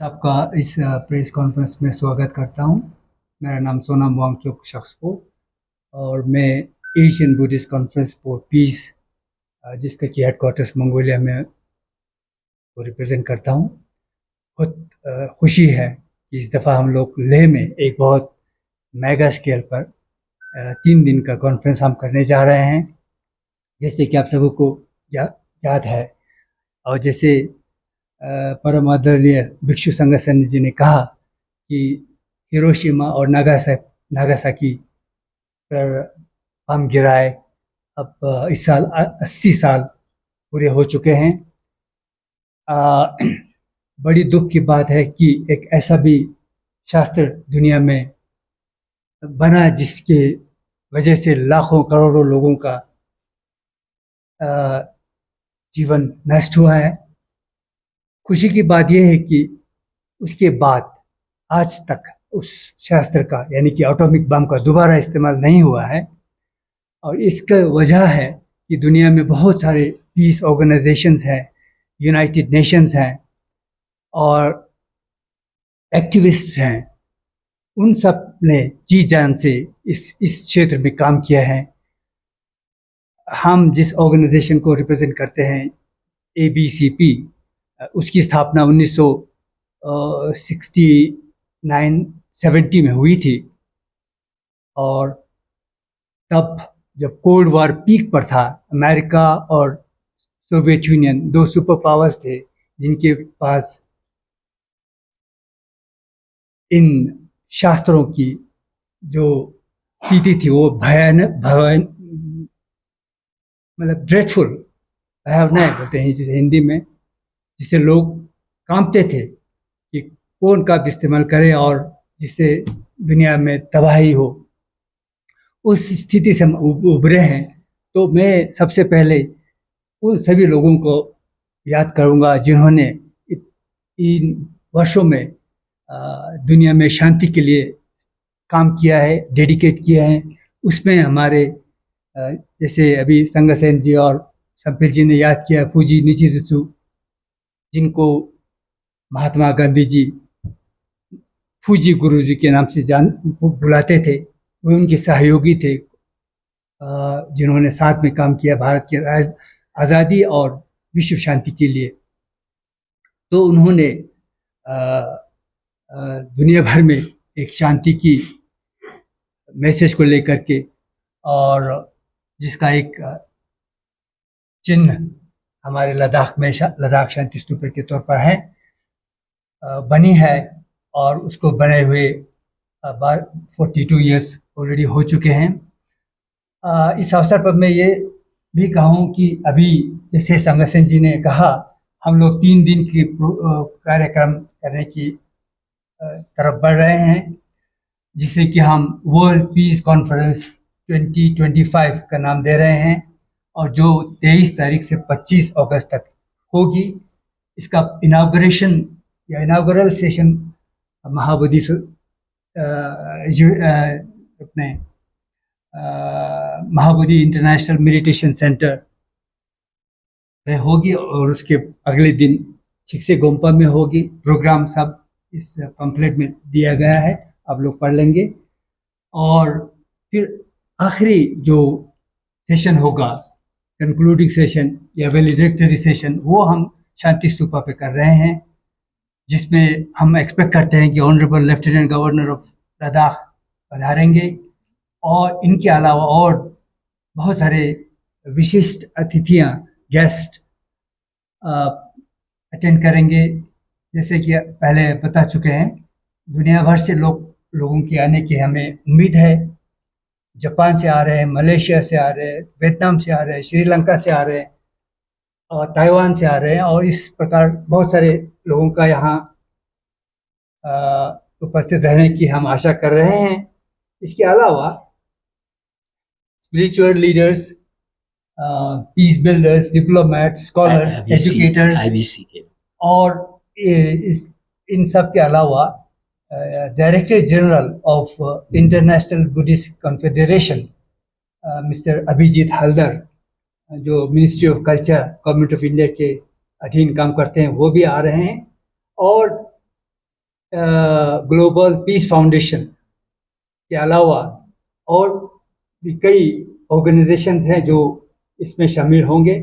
आपका इस press conference में स्वागत करता हूँ। मेरा नाम सोनम वांगचुक शख्सपो और मैं Asian Buddhist conference for piece जिसका कि हेडक्वार्टर्स मंगोलिया में को रिप्रेजेंट करता हूँ। बहुत खुशी है कि इस दफ़ा हम लोग लेह में एक बहुत मेगा स्केल पर 3 दिन का कॉन्फ्रेंस हम करने जा रहे हैं। जैसे कि आप सबों को याद है और जैसे परम आदरणीय भिक्षु संघसन जी ने कहा कि हिरोशिमा और नागासाकी पर हम गिराए। अब इस साल 80 साल पूरे हो चुके हैं। बड़ी दुख की बात है कि एक ऐसा भी शास्त्र दुनिया में बना जिसके वजह से लाखों करोड़ों लोगों का जीवन नष्ट हुआ है। खुशी की बात यह है कि उसके बाद आज तक उस शास्त्र का यानी कि एटॉमिक बम का दोबारा इस्तेमाल नहीं हुआ है और इसका वजह है कि दुनिया में बहुत सारे पीस ऑर्गेनाइजेशंस हैं, यूनाइटेड नेशंस हैं और एक्टिविस्ट्स हैं। उन सब ने जी जान से इस क्षेत्र में काम किया है। हम जिस ऑर्गेनाइजेशन को रिप्रेजेंट करते हैं ABCP, उसकी स्थापना 1969-70 में हुई थी और तब जब कोल्ड वॉर पीक पर था, अमेरिका और सोवियत यूनियन दो सुपर पावर्स थे जिनके पास इन शास्त्रों की जो स्थिति थी वो भयानक मतलब ड्रेडफुल, भयावनाक बोलते हैं जिसे हिंदी में, जिसे लोग कांपते थे कि कौन कब इस्तेमाल करे और जिससे दुनिया में तबाही हो। उस स्थिति से हम उभरे हैं। तो मैं सबसे पहले उन सभी लोगों को याद करूंगा जिन्होंने इन वर्षों में दुनिया में शांति के लिए काम किया है, डेडिकेट किया है। उसमें हमारे जैसे अभी संगसेन जी और संपिल जी ने याद किया फूजी निचित्सु, जिनको महात्मा गांधी जी फूजी गुरु जी के नाम से बुलाते थे। वे उनके सहयोगी थे जिन्होंने साथ में काम किया भारत की आज़ादी और विश्व शांति के लिए। तो उन्होंने दुनिया भर में एक शांति की मैसेज को लेकर के और जिसका एक चिन्ह हमारे लद्दाख में लद्दाख शांति स्तूप के तौर पर है, बनी है और उसको बने हुए 42 ईयर्स ऑलरेडी हो चुके हैं। इस अवसर पर मैं ये भी कहूँ कि अभी जैसे संगसेन जी ने कहा, हम लोग 3 दिन की कार्यक्रम करने की तरफ बढ़ रहे हैं, जिसे कि हम वर्ल्ड पीस कॉन्फ्रेंस 2025 का नाम दे रहे हैं और जो 23 तारीख से 25 अगस्त तक होगी। इसका इनाग्रेशन या इनागुरल सेशन महाबोधि अपने महाबोधि इंटरनेशनल मेडिटेशन सेंटर में होगी और उसके अगले दिन छिक्से गोम्पा में होगी। प्रोग्राम सब इस पंपलेट में दिया गया है, आप लोग पढ़ लेंगे। और फिर आखिरी जो सेशन होगा, कंक्लूडिंग सेशन या वैलिडेटरी सेशन, वो हम शांति स्तूपा पे कर रहे हैं, जिसमें हम एक्सपेक्ट करते हैं कि honourable lieutenant governor of Ladakh पधारेंगे और इनके अलावा और बहुत सारे विशिष्ट अतिथियां, गेस्ट अटेंड करेंगे। जैसे कि पहले बता चुके हैं, दुनिया भर से लोगों के आने की हमें उम्मीद है। जापान से आ रहे हैं, मलेशिया से आ रहे हैं, वियतनाम से आ रहे हैं, श्रीलंका से आ रहे हैं और ताइवान से आ रहे हैं और इस प्रकार बहुत सारे लोगों का यहाँ उपस्थित रहने की हम आशा कर रहे हैं। इसके अलावा spiritual leaders, peace builders, diplomats, scholars, educators और इन सब के अलावा director general of international Buddhist confederation mister Abhijit Haldar, जो ministry of culture government of India के अधीन काम करते हैं, वो भी आ रहे हैं। और ग्लोबल पीस फाउंडेशन के अलावा और भी कई ऑर्गेनाइजेशंस हैं जो इसमें शामिल होंगे।